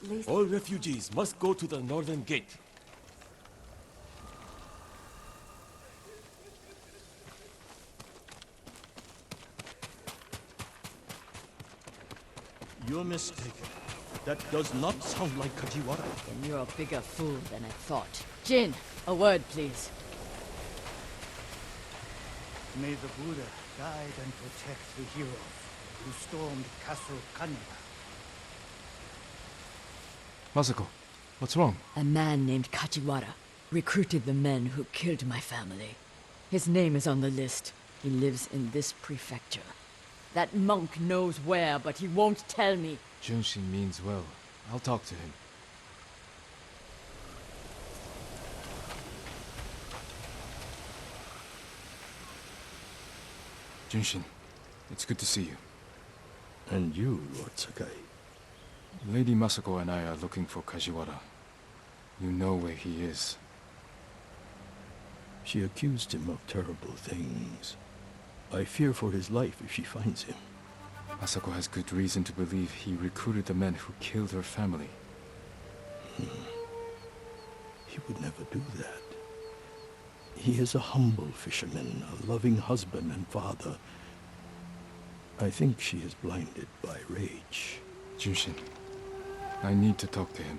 please? All refugees must go to the northern gate. You're mistaken. That does not sound like Kajiwara. Then you're a bigger fool than I thought. Jin, a word, please. May the Buddha guide and protect the heroes who stormed Castle Kaneda. Masako, what's wrong? A man named Kajiwara recruited the men who killed my family. His name is on the list. He lives in this prefecture. That monk knows where, but he won't tell me. Junshin means well. I'll talk to him. Junshin, it's good to see you. And you, Lord Sakai. Lady Masako and I are looking for Kajiwara. You know where he is. She accused him of terrible things. I fear for his life if she finds him. Masako has good reason to believe he recruited the men who killed her family. He would never do that. He is a humble fisherman, a loving husband and father. I think she is blinded by rage. Junshin, I need to talk to him.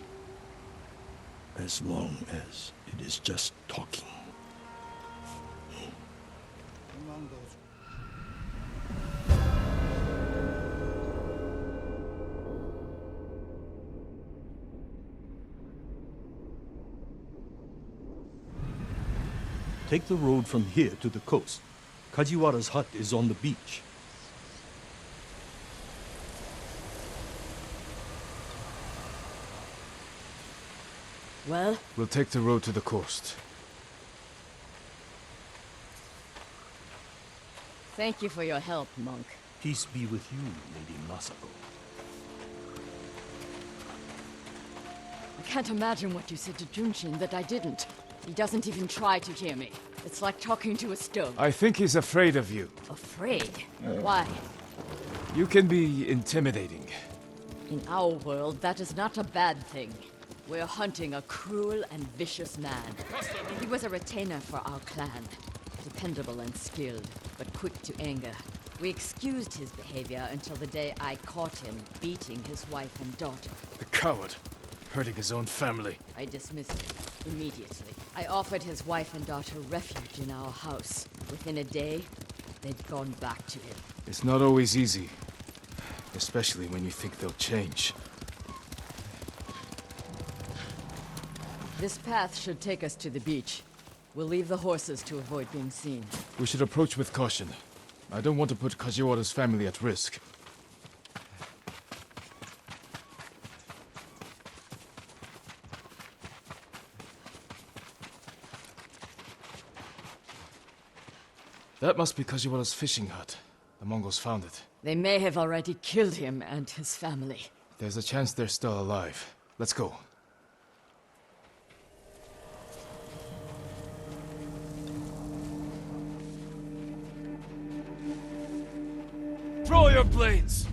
As long as it is just talking. Among those Take the road from here to the coast. Kajiwara's hut is on the beach. Well, We'll take the road to the coast. thank you for your help, monk. Peace be with you, Lady Masako. I can't imagine what you said to Junshin that I didn't. He doesn't even try to hear me. It's like talking to a stone. I think he's afraid of you. Afraid? Why? You can be intimidating. In our world, that is not a bad thing. We're hunting a cruel and vicious man. He was a retainer for our clan. Dependable and skilled, but quick to anger. We excused his behavior until the day I caught him beating his wife and daughter. A coward. Hurting his own family. I dismissed him immediately. I offered his wife and daughter refuge in our house. Within a day, they'd gone back to him. It's not always easy. Especially when you think they'll change. This path should take us to the beach. We'll leave the horses to avoid being seen. We should approach with caution. I don't want to put Kajiwara's family at risk. That must be Kajiwara's fishing hut. The Mongols found it. They may have already killed him and his family. There's a chance they're still alive. Let's go. Throw your blades!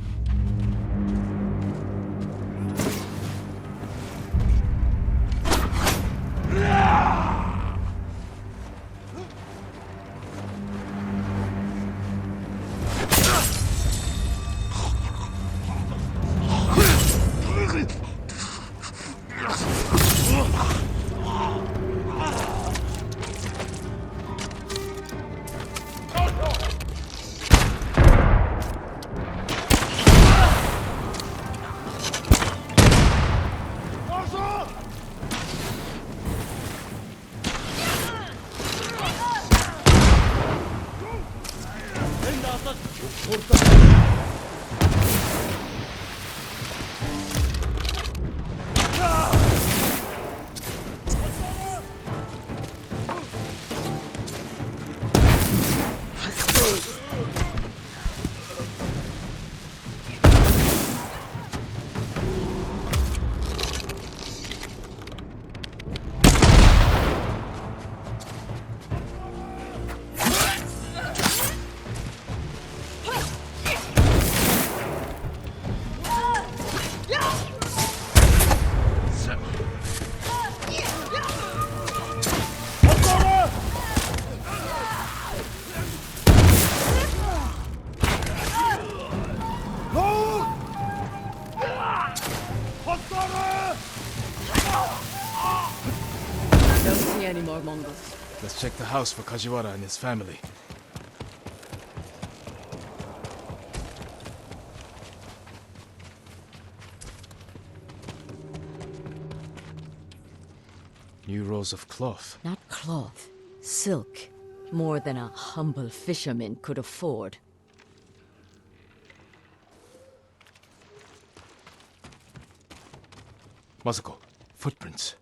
Mongols. Let's check the house for Kajiwara and his family. New rolls of cloth. Not cloth, silk. More than a humble fisherman could afford. Masako, footprints.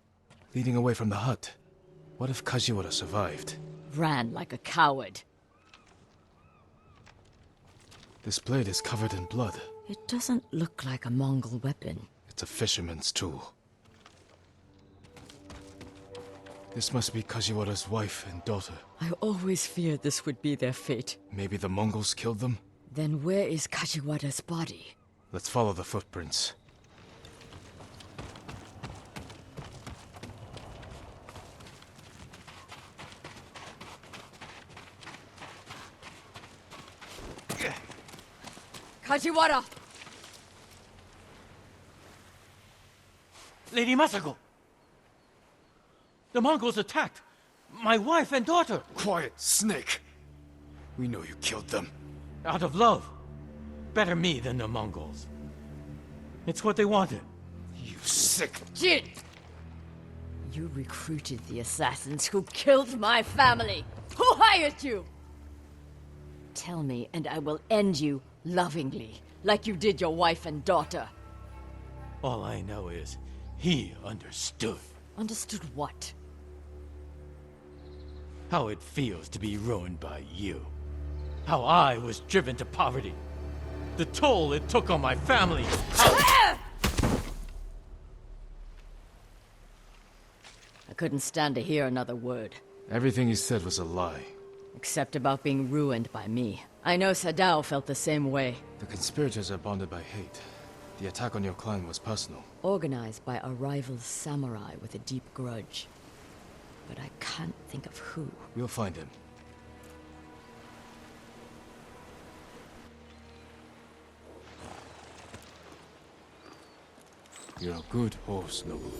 Leading away from the hut. What if Kajiwara survived? Ran like a coward. This blade is covered in blood. It doesn't look like a Mongol weapon. It's a fisherman's tool. This must be Kajiwara's wife and daughter. I always feared this would be their fate. Maybe the Mongols killed them? Then where is Kajiwara's body? Let's follow the footprints. Kajiwara! Lady Masako! The Mongols attacked my wife and daughter! Quiet, snake! We know you killed them. Out of love. Better me than the Mongols. It's what they wanted. You sick... Jin! You recruited the assassins who killed my family! Who hired you? Tell me, and I will end you lovingly, like you did your wife and daughter. All I know is, he understood. Understood what? How it feels to be ruined by you. How I was driven to poverty. The toll it took on my family. I couldn't stand to hear another word. Everything he said was a lie. Except about being ruined by me. I know Sadao felt the same way. The conspirators are bonded by hate. The attack on your clan was personal. Organized by a rival samurai with a deep grudge. But I can't think of who. We'll find him. You're a good horse, Nobu.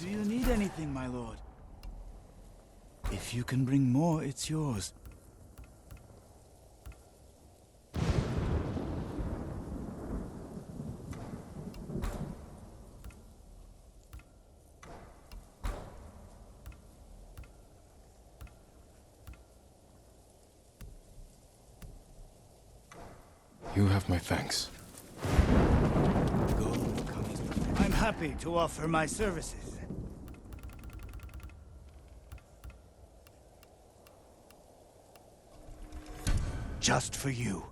Do you need anything, my lord? If you can bring more, it's yours. You have my thanks. I'm happy to offer my services. Just for you.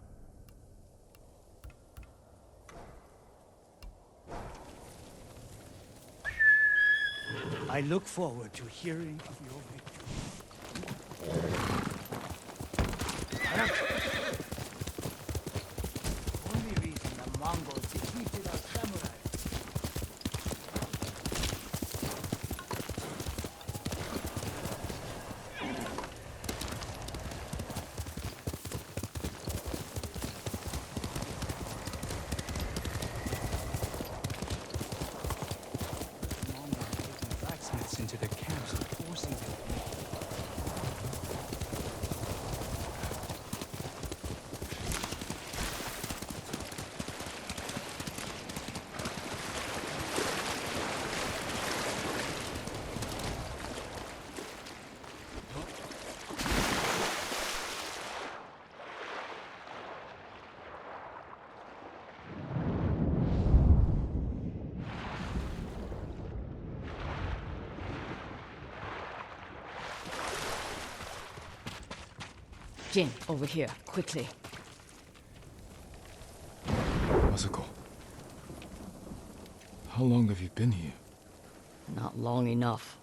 I look forward to hearing of your victory. Only reason the Mongols defeated our samurai. Back in, over here, quickly. Masako. How long have you been here? Not long enough.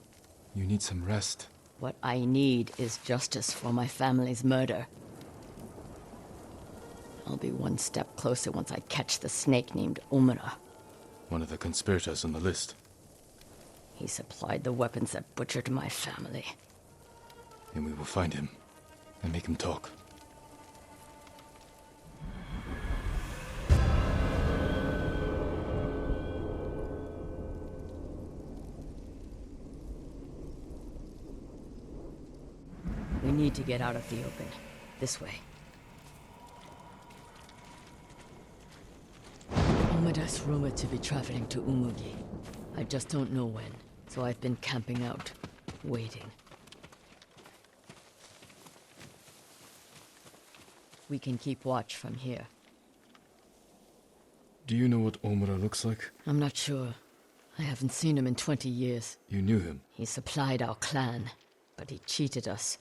You need some rest. What I need is justice for my family's murder. I'll be one step closer once I catch the snake named Omura. One of the conspirators on the list. He supplied the weapons that butchered my family. Then we will find him and make him talk. We need to get out of the open. This way. Omura's rumored to be traveling to Umugi. I just don't know when, so I've been camping out, waiting. We can keep watch from here. Do you know what Omura looks like? I'm not sure. I haven't seen him in 20 years. You knew him. He supplied our clan, but he cheated us.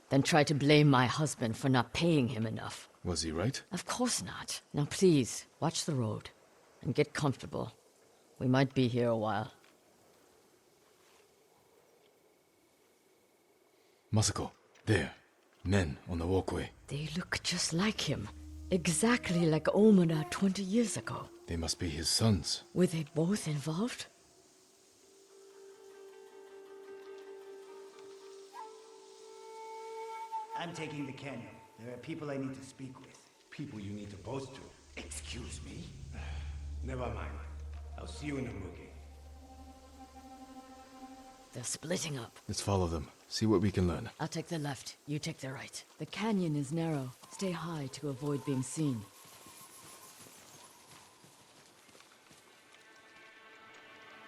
Then tried to blame my husband for not paying him enough. Was he right? Of course not. Now please, watch the road. And get comfortable. We might be here a while. Masako, there. Men on the walkway. They look just like him. Exactly like Omura 20 years ago. They must be his sons. Were they both involved? I'm taking the canyon. There are people I need to speak with. People you need to boast to. Excuse me? Never mind. I'll see you in the Mugi. They're splitting up. Let's follow them. See what we can learn. I'll take the left, you take the right. The canyon is narrow. Stay high to avoid being seen.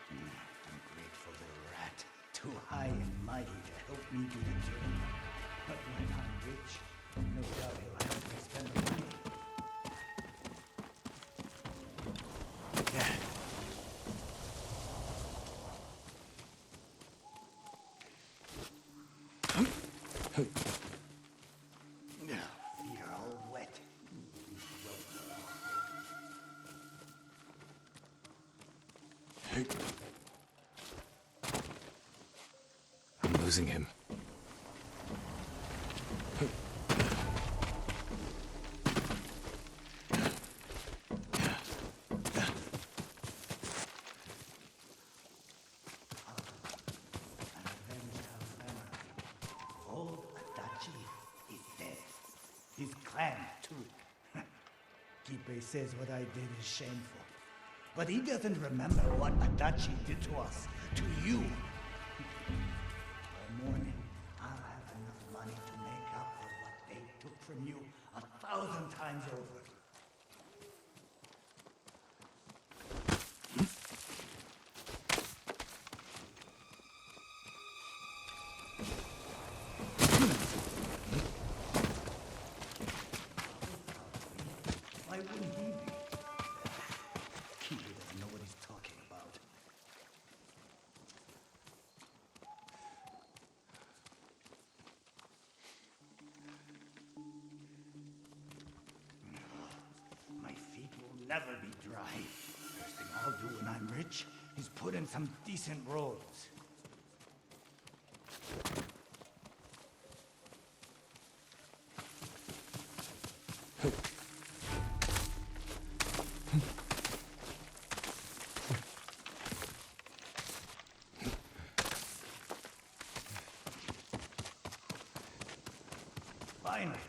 I'm grateful to the rat. Too high and mighty to help me do the job. But when I'm rich, no doubt he'll help me spend the money. Feet are all wet. I'm losing him. Old Adachi is dead. His clan, too. Kipe says what I did is shameful. But he doesn't remember what Adachi did to us, to you. By morning, I'll have enough money to make up for what they took from you 1,000 times over. Why wouldn't he be? Kiwi doesn't know what he's talking about. My feet will never be dry. First thing I'll do when I'm rich is put in some decent robes. Finally.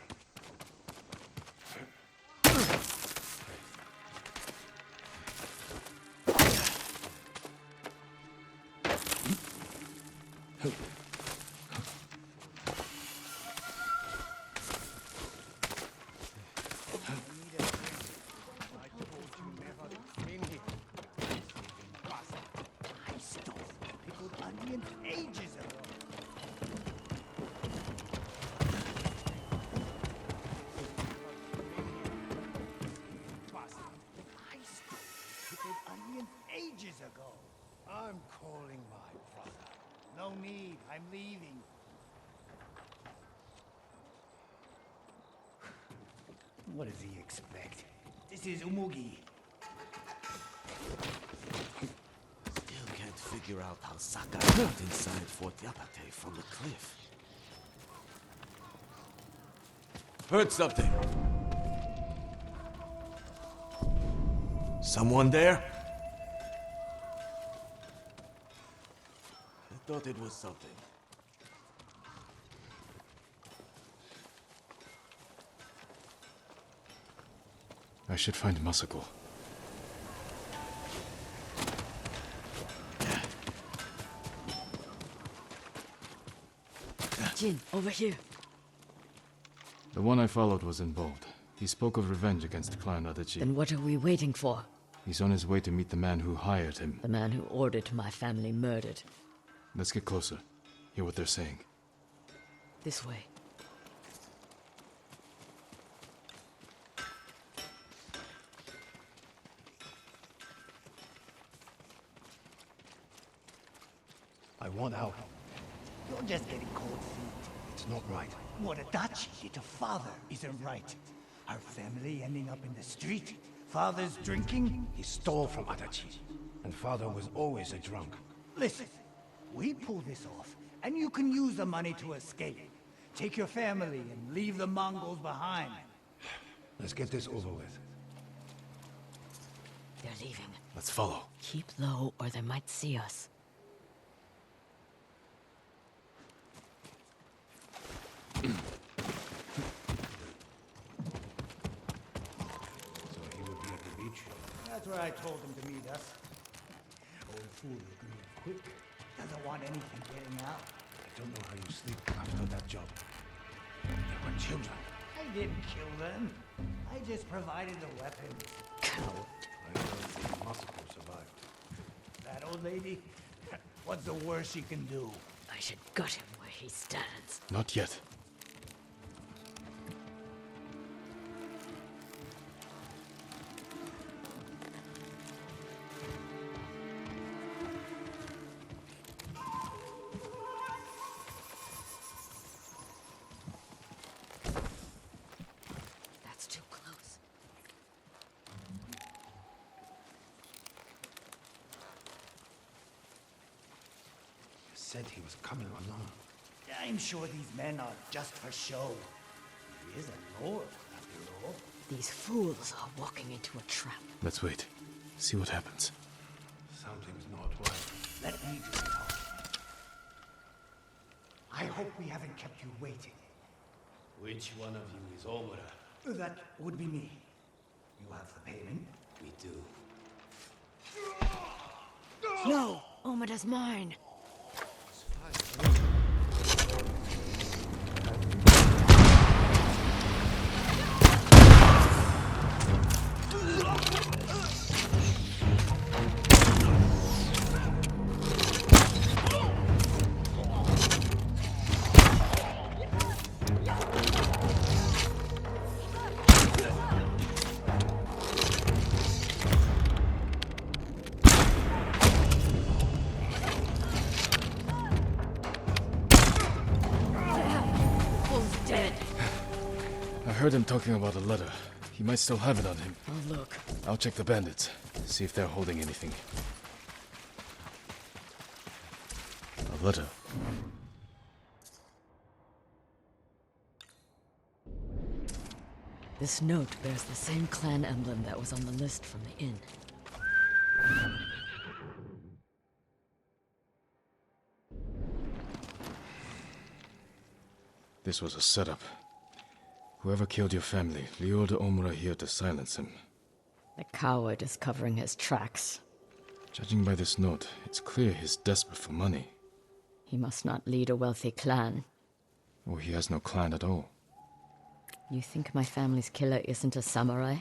I stole pickled onions ages ago. I stole pickled onions ages ago. I'm calling my brother. No need, I'm leaving. What does he expect? This is Umugi. Still can't figure out how Saka got inside Fort Yapate from the cliff. Heard something. Someone there? I thought it was something. I should find Masako. Jin, over here. The one I followed was involved. He spoke of revenge against Clan Adachi. Then what are we waiting for? He's on his way to meet the man who hired him. The man who ordered my family murdered. Let's get closer. Hear what they're saying. This way. I want out. You're just getting cold feet. It's not right. What Adachi did to father isn't right. Our family ending up in the street. Father's drinking. He stole from Adachi, and father was always a drunk. Listen, we pull this off, and you can use the money to escape. Take your family and leave the Mongols behind. Let's get this over with. They're leaving. Let's follow. Keep low or they might see us. So he would be at the beach? That's where I told him to meet us. Old fool agreed quick. Doesn't want anything getting out. I don't know how you sleep after that job. There were children. I didn't kill them. I just provided the weapons. Coward. I don't think Masako survived. That old lady? What's the worst she can do? I should gut him where he stands. Not yet. That's too close. You said he was coming along. I'm sure these men are just for show. He is a lord, after all. These fools are walking into a trap. Let's wait. See what happens. Something's not right. Let me do the talking. I hope we haven't kept you waiting. Which one of you is Omura? That would be me. You have the payment? We do. No! Omada's mine! I heard him talking about a letter. He might still have it on him. Oh, look. I'll check the bandits. See if they're holding anything. A letter. This note bears the same clan emblem that was on the list from the inn. This was a setup. Whoever killed your family lured Omura here to silence him. The coward is covering his tracks. Judging by this note, it's clear he's desperate for money. He must not lead a wealthy clan. Or he has no clan at all. You think my family's killer isn't a samurai?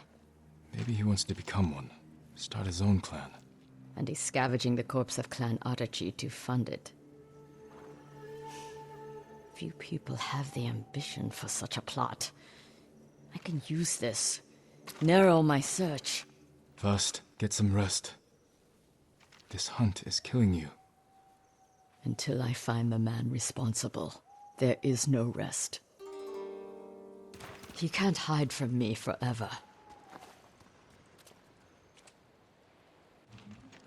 Maybe he wants to become one. Start his own clan. And he's scavenging the corpse of Clan Adachi to fund it. Few people have the ambition for such a plot. I can use this. Narrow my search. First, get some rest. This hunt is killing you. Until I find the man responsible, there is no rest. He can't hide from me forever. At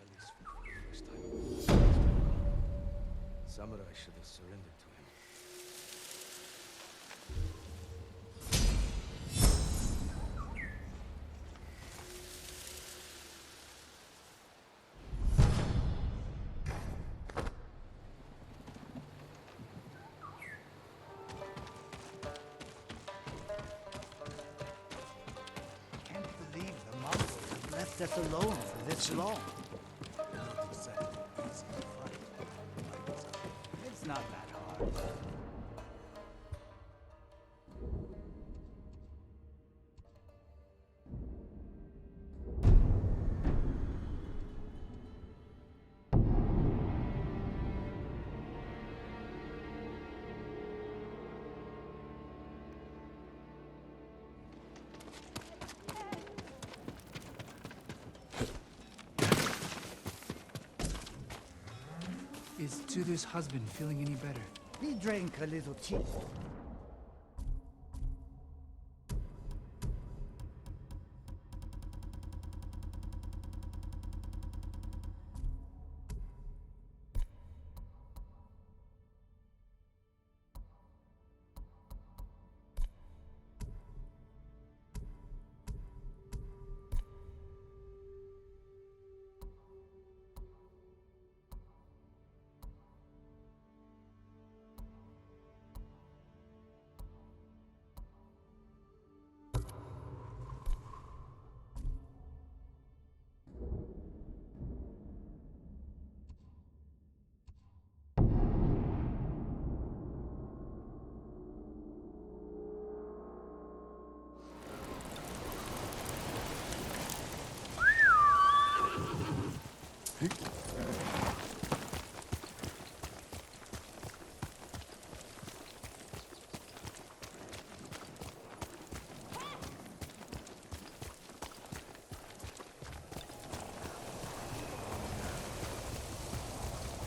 least for the first time. Samurai should have surrendered to him. Can't believe the Mongols have left us alone for this long. Not exactly easy to fight. It's not that hard. Is Tsuru's husband feeling any better? He drank a little tea.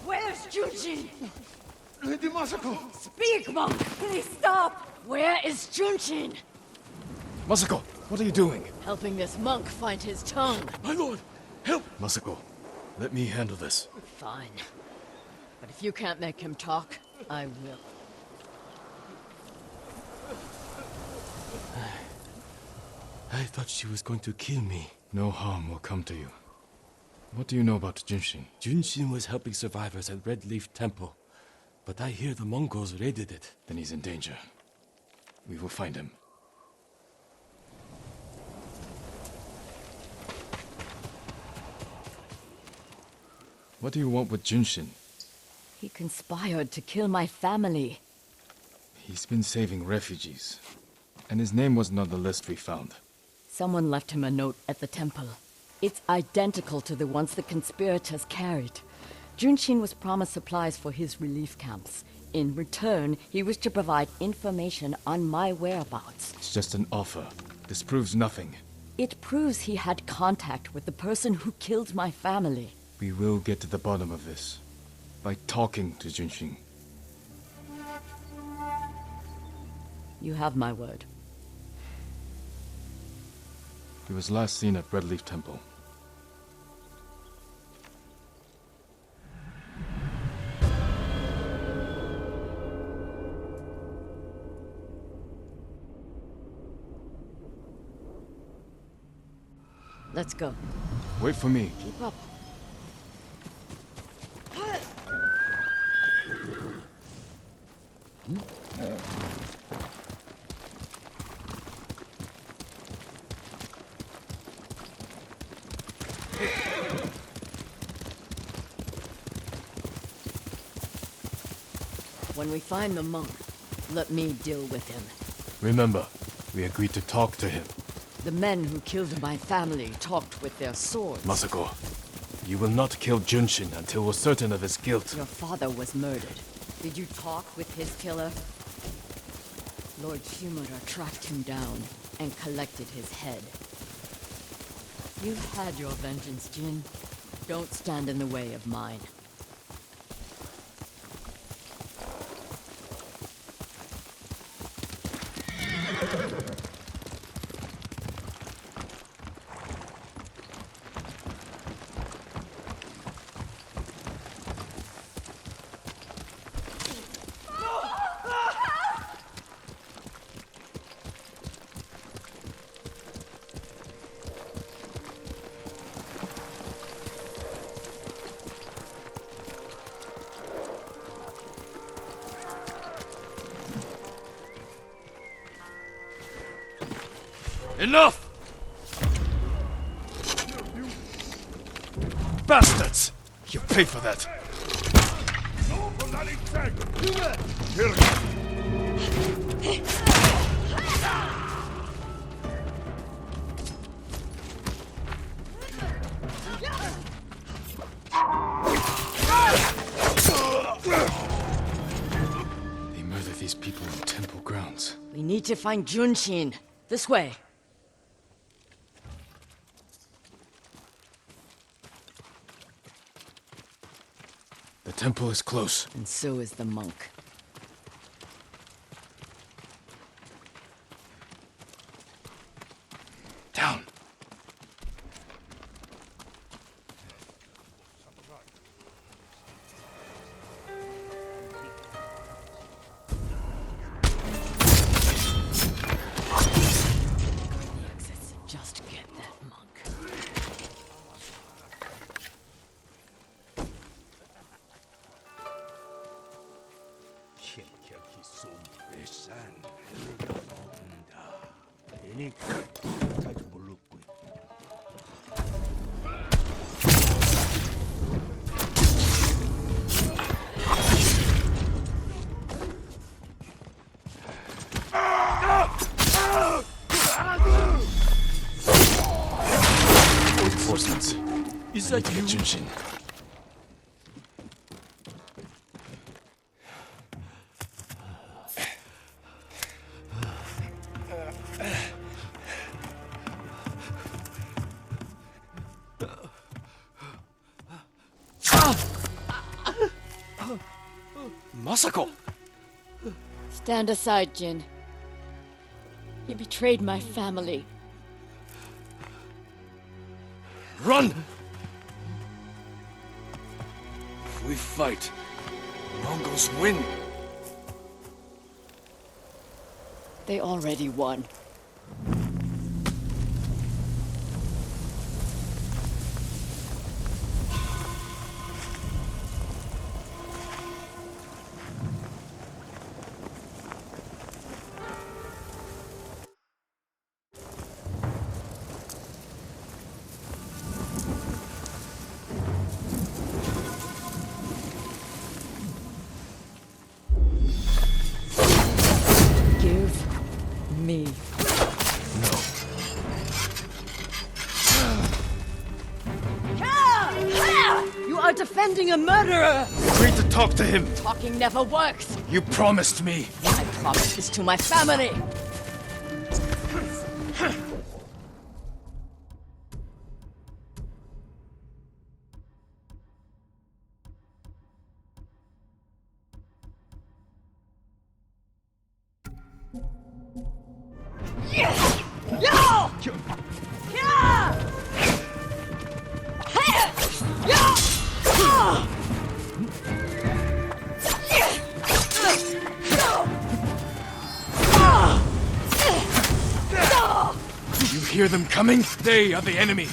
Where's Junshin? Lady Masako! Speak, monk! Please stop! Where is Junshin? Masako, what are you doing? Helping this monk find his tongue. My lord, help! Masako, let me handle this. Fine. But if you can't make him talk, I will. I thought she was going to kill me. No harm will come to you. What do you know about Junshin? Junshin was helping survivors at Red Leaf Temple. But I hear the Mongols raided it. Then he's in danger. We will find him. What do you want with Junshin? He conspired to kill my family. He's been saving refugees. And his name wasn't on the list we found. Someone left him a note at the temple. It's identical to the ones the conspirators carried. Junshin was promised supplies for his relief camps. In return, he was to provide information on my whereabouts. It's just an offer. This proves nothing. It proves he had contact with the person who killed my family. We will get to the bottom of this. By talking to Junshin. You have my word. He was last seen at Red Leaf Temple. Let's go. Wait for me. Keep up. When we find the monk, let me deal with him. Remember, we agreed to talk to him. The men who killed my family talked with their swords. Masako, you will not kill Junshin until we're certain of his guilt. Your father was murdered. Did you talk with his killer? Lord Shimura tracked him down and collected his head. You've had your vengeance, Jin. Don't stand in the way of mine. Enough! Bastards! You pay for that! They murder these people in temple grounds. We need to find Junshin. This way. The temple is close. And so is the monk. Down. Just get that monk. Reinforcements. Is I need that to you? get Junshin. Masako! Stand aside, Jin. He betrayed my family. Run! If we fight, Mongols win. They already won. Give me. You are defending a murderer! Free to talk to him! Talking never works. You promised me! I promised this to my family. You hear them coming? They are the enemy!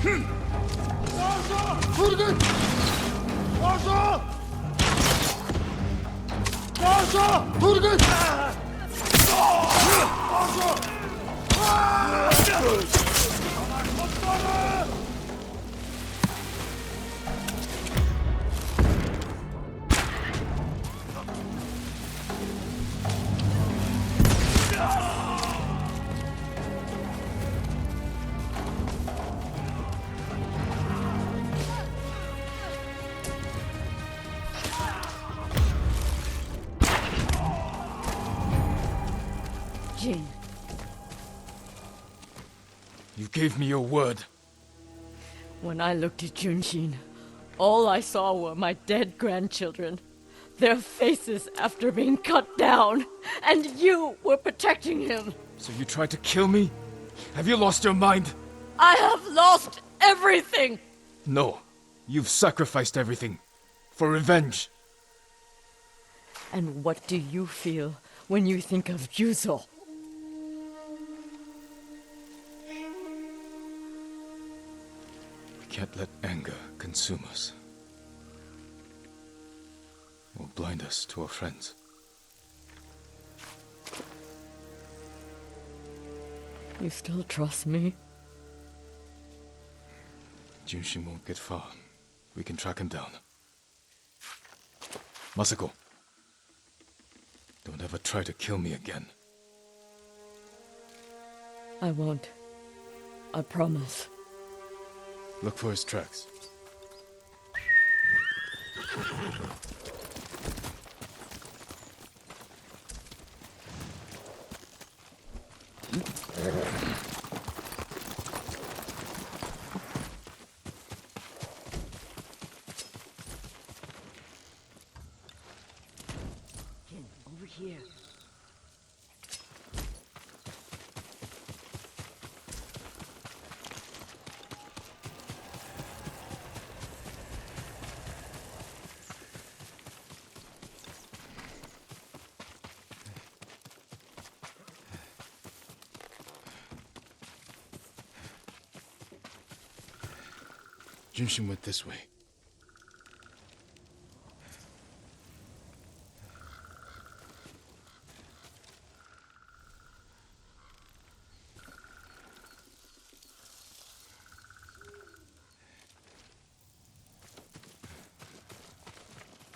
Jin, You gave me your word. when I looked at Junshin, all I saw were my dead grandchildren. Their faces after being cut down. And you were protecting him. So you tried to kill me? Have you lost your mind? I have lost everything! No. You've sacrificed everything. For revenge. And what do you feel when you think of Juzo? We can't let anger consume us. Or blind us to our friends. You still trust me? Junshin won't get far. We can track him down. Masako. Don't ever try to kill me again. I won't. I promise. Look for his tracks. Over here. Junshin went this way.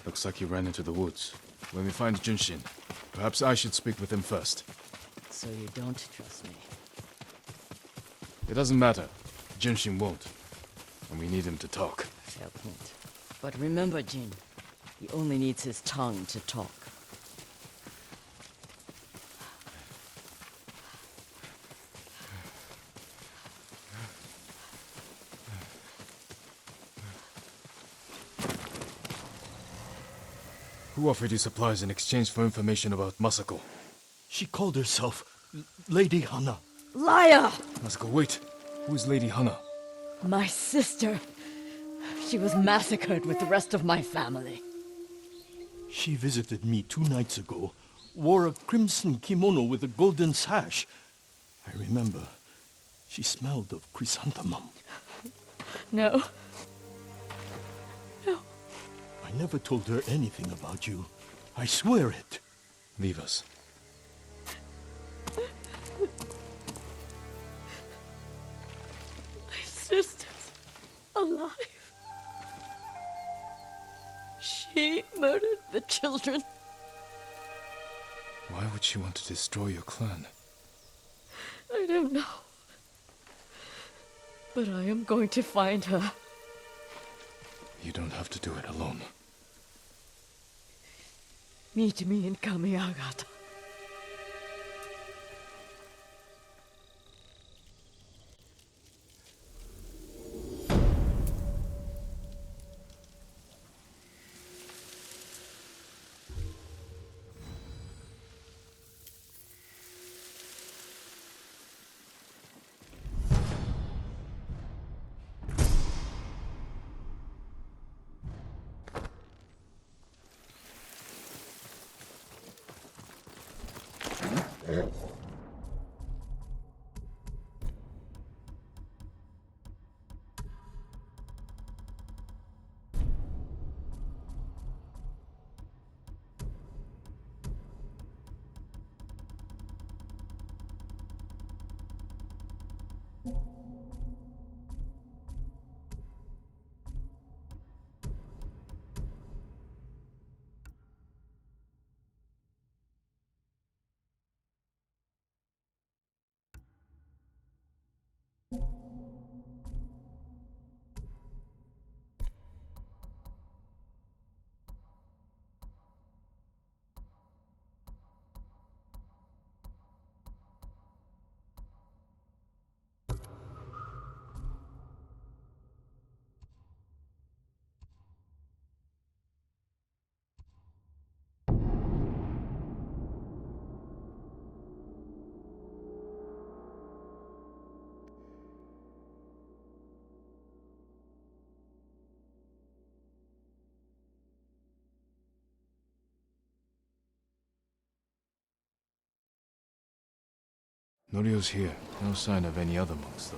Looks like he ran into the woods. When we find Junshin, perhaps I should speak with him first. So you don't trust me? It doesn't matter. Junshin won't. And we need him to talk. Fair point. But remember, Jin, he only needs his tongue to talk. Who offered you supplies in exchange for information about Masako? She called herself Lady Hana. Liar! Masako, wait. Who is Lady Hana? My sister. She was massacred with the rest of my family. She visited me 2 nights ago, wore a crimson kimono with a golden sash. I remember. She smelled of chrysanthemum. No. No. I never told her anything about you. I swear it. Leave us. My sister's alive. She murdered the children. Why would she want to destroy your clan? I don't know. But I am going to find her. You don't have to do it alone. Meet me in Kamiagata. Norio's here. No sign of any other monks, though.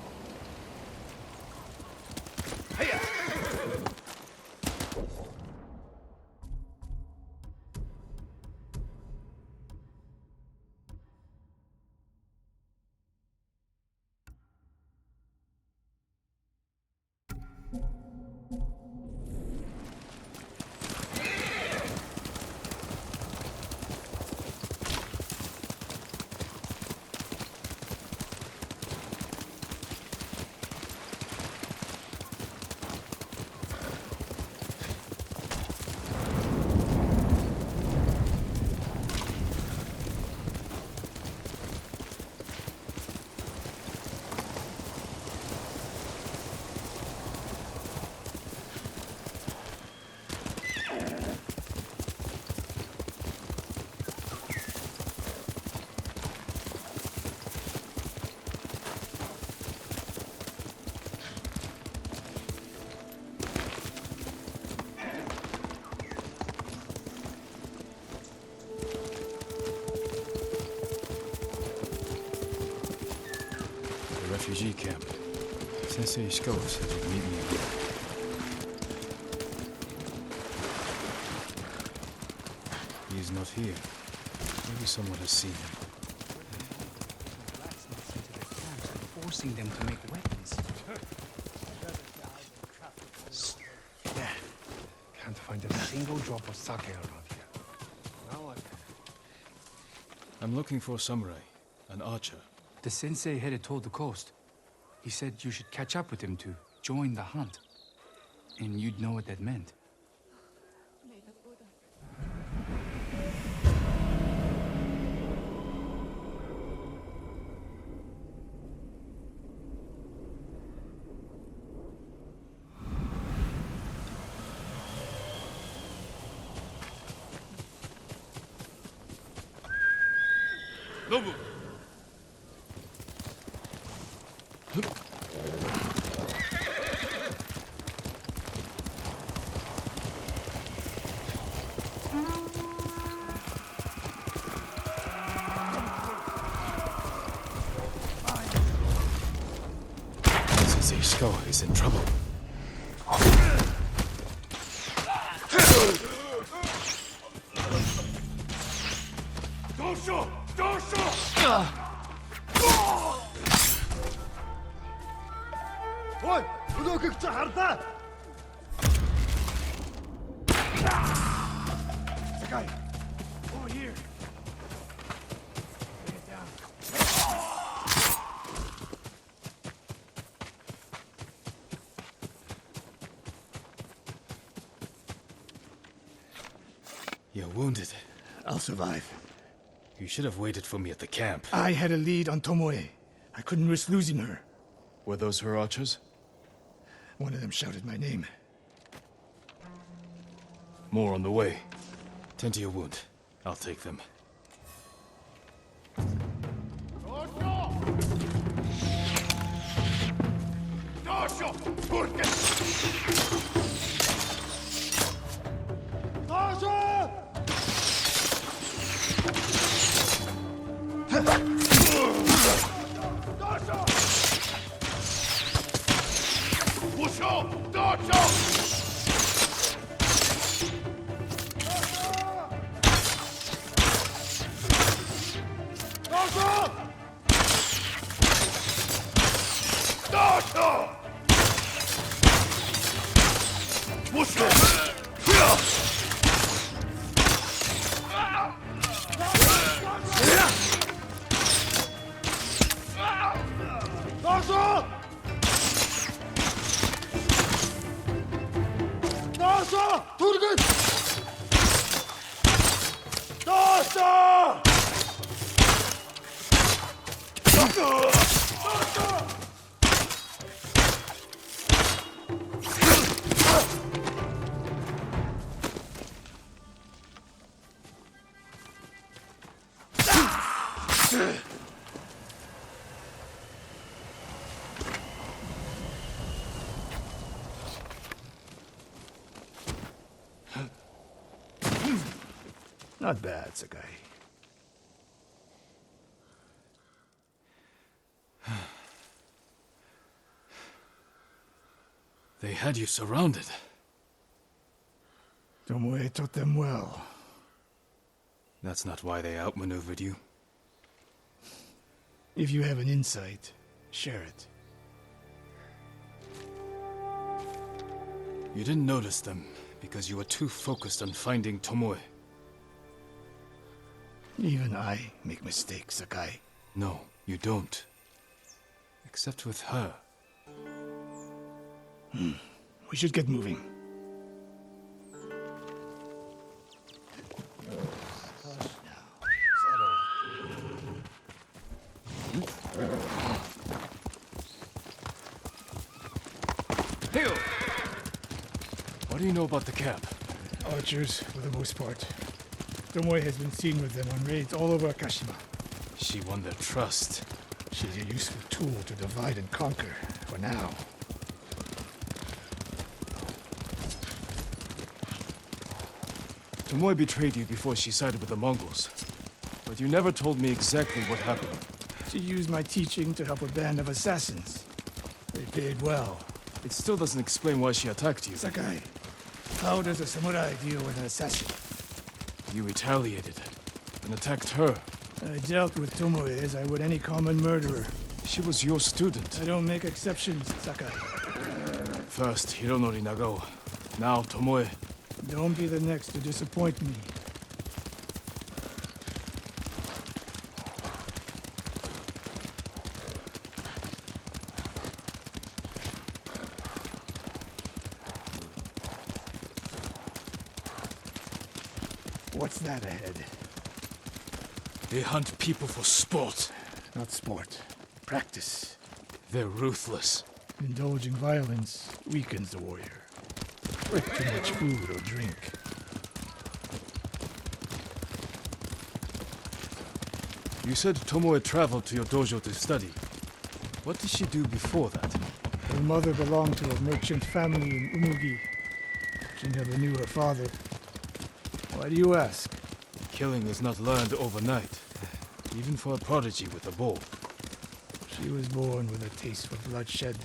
Refugee camp. Sensei Ishikawa said he'd meet me here. He is not here. Maybe someone has seen him. Forcing them to make weapons. Yeah. Can't find a single drop of sake around here. Now I... I'm looking for a samurai, an archer. The sensei headed toward the coast. He said you should catch up with him to join the hunt. And you'd know what that meant. Nobu! Sensei Ishikawa is in trouble. Ой, өнөөгөө чи харлаа. Sakai, over here. Lay it down. You're wounded. I'll survive. You should have waited for me at the camp. I had a lead on Tomoe. I couldn't risk losing her. Were those her archers? One of them shouted my name. More on the way. Tend to your wound. I'll take them. Not bad, Sakai. They had you surrounded. Tomoe taught them well. That's not why they outmaneuvered you. If you have an insight, share it. You didn't notice them because you were too focused on finding Tomoe. Even I make mistakes, Sakai. No, you don't. Except with her. We should get moving. What do you know about the camp? Archers, for the most part. Tomoe has been seen with them on raids all over Akashima. She won their trust. She's a useful tool to divide and conquer, for now. Tomoe betrayed you before she sided with the Mongols. But you never told me exactly what happened. She used my teaching to help a band of assassins. They paid well. It still doesn't explain why she attacked you. Sakai, how does a samurai deal with an assassin? You retaliated and attacked her. I dealt with Tomoe as I would any common murderer. She was your student. I don't make exceptions, Sakai. First, Hironori Nagao. Now, Tomoe. Don't be the next to disappoint me. What's that ahead? They hunt people for sport. Not sport. Practice. They're ruthless. Indulging violence weakens the warrior. With too much food or drink. You said Tomoe traveled to your dojo to study. What did she do before that? Her mother belonged to a merchant family in Umugi. She never knew her father. Why do you ask? Killing is not learned overnight, even for a prodigy with a bow. She was born with a taste for bloodshed.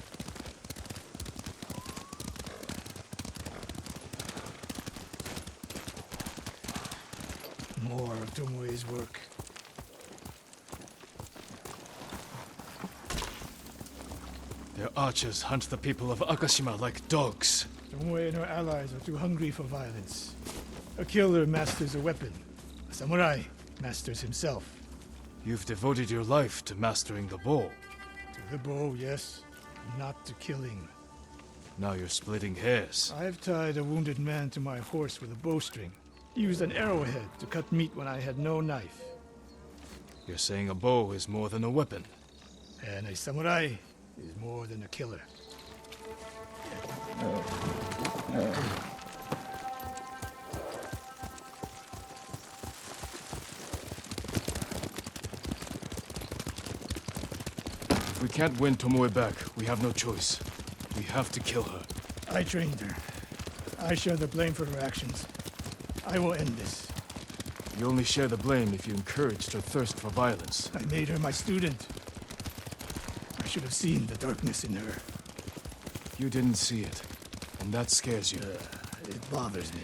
More of Tomoe's work. Their archers hunt the people of Akashima like dogs. Tomoe and her allies are too hungry for violence. A killer masters a weapon. A samurai masters himself. You've devoted your life to mastering the bow. To the bow, yes. Not to killing. Now you're splitting hairs. I've tied a wounded man to my horse with a bowstring. Used an arrowhead to cut meat when I had no knife. You're saying a bow is more than a weapon. And a samurai is more than a killer. If we can't win Tomoe back, we have no choice. We have to kill her. I trained her. I share the blame for her actions. I will end this. You only share the blame if you encouraged her thirst for violence. I made her my student. I should have seen the darkness in her. You didn't see it, and that scares you. It bothers me.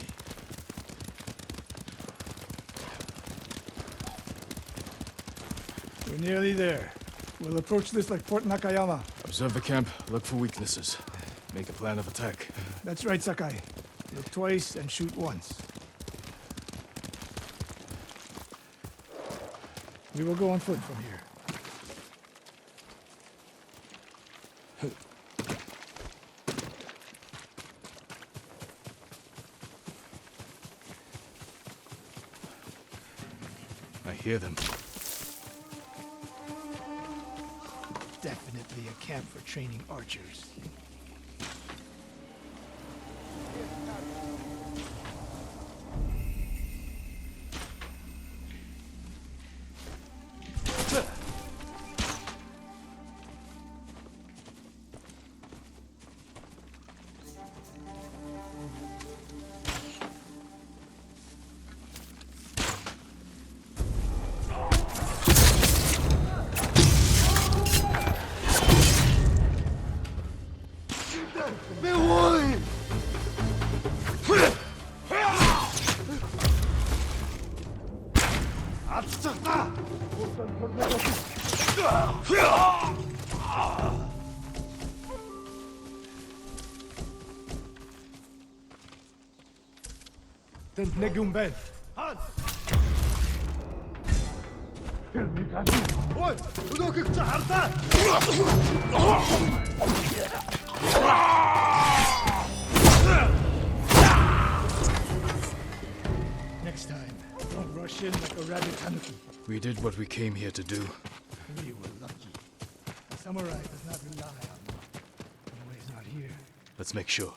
We're nearly there. We'll approach this like Fort Nakayama. Observe the camp, look for weaknesses. Make a plan of attack. That's right, Sakai. Look twice and shoot once. We will go on foot from here. I hear them. Definitely a camp for training archers. Then negumben. Han! Oi! Udokik çaharta! Next time, don't rush in like a rabid tanuki. We did what we came here to do. We were lucky. A samurai does not rely on luck. Anyway, he's not here. Let's make sure.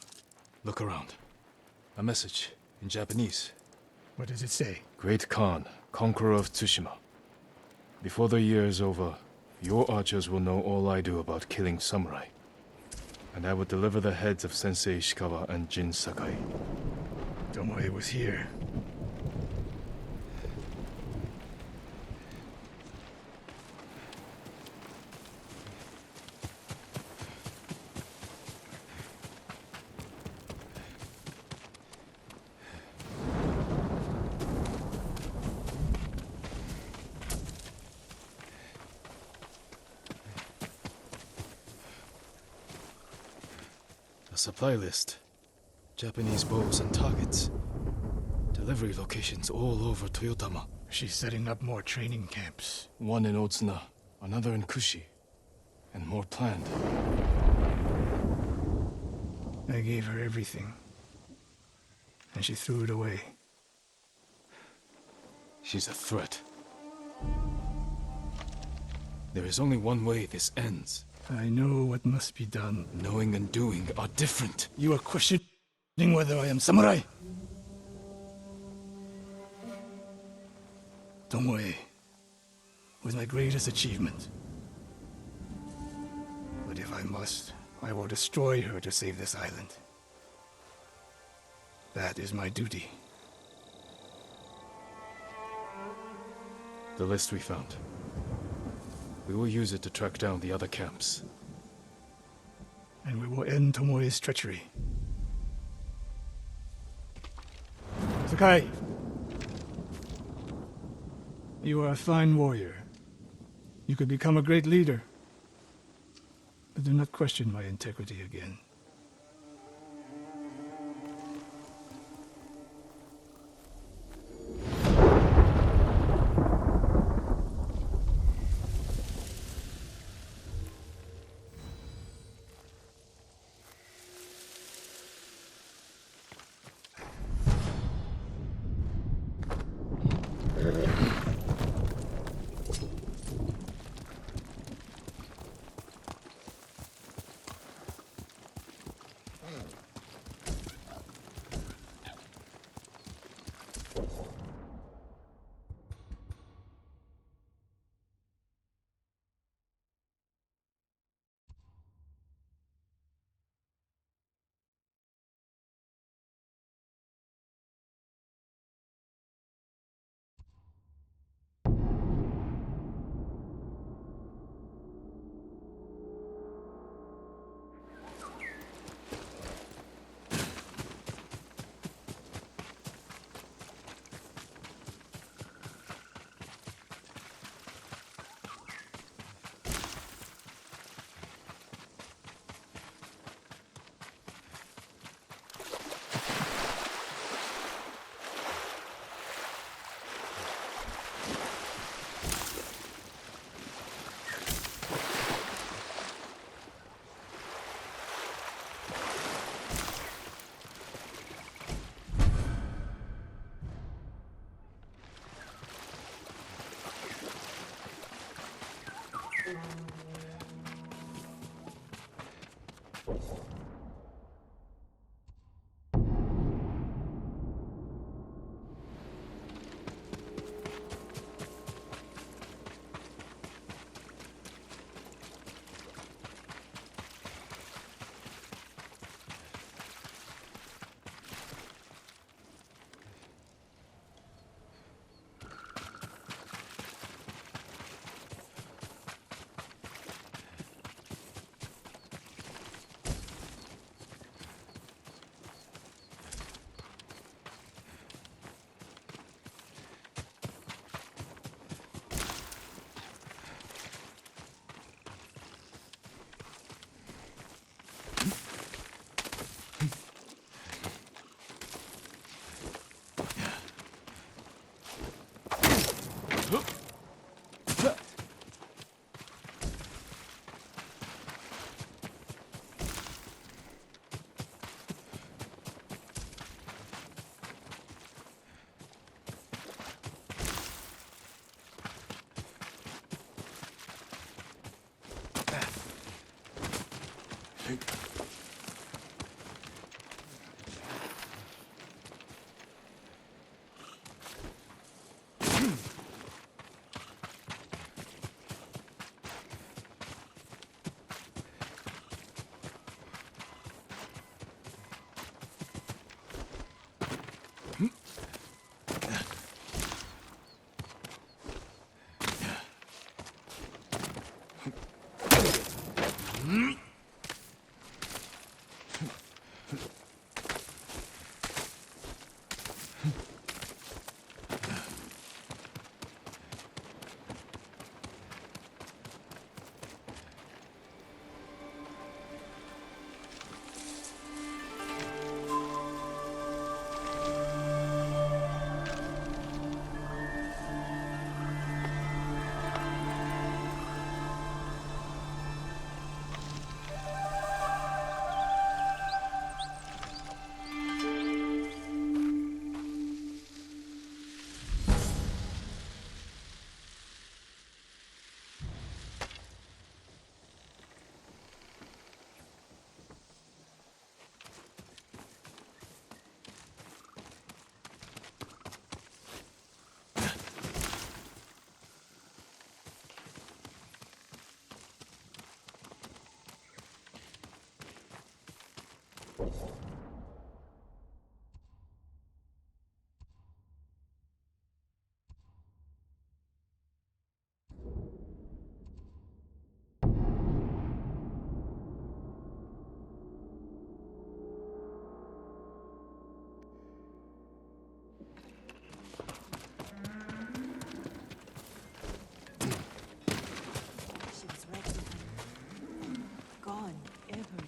Look around. A message in Japanese. What does it say? Great Khan, conqueror of Tsushima. Before the year is over, your archers will know all I do about killing samurai. And I will deliver the heads of Sensei Ishikawa and Jin Sakai. Tomoe was here. A supply list. Japanese bows and targets. Delivery locations all over Toyotama. She's setting up more training camps. One in Otsuna, another in Kushi, and more planned. I gave her everything, and she threw it away. She's a threat. There is only one way this ends. I know what must be done. Knowing and doing are different. You are questioning whether I am samurai. Tomoe was my greatest achievement. But if I must, I will destroy her to save this island. That is my duty. The list we found. We will use it to track down the other camps. And we will end Tomoe's treachery. Sakai! You are a fine warrior. You could become a great leader. But do not question my integrity again.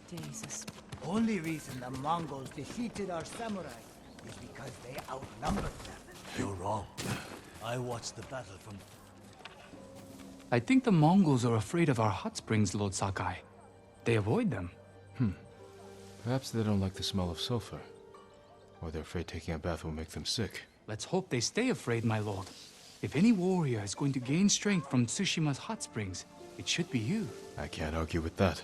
Jesus. Only reason the Mongols defeated our samurai is because they outnumbered them. You're wrong. I watched the battle from... I think the Mongols are afraid of our hot springs, Lord Sakai. They avoid them. Perhaps they don't like the smell of sulfur. Or they're afraid taking a bath will make them sick. Let's hope they stay afraid, my lord. If any warrior is going to gain strength from Tsushima's hot springs, it should be you. I can't argue with that.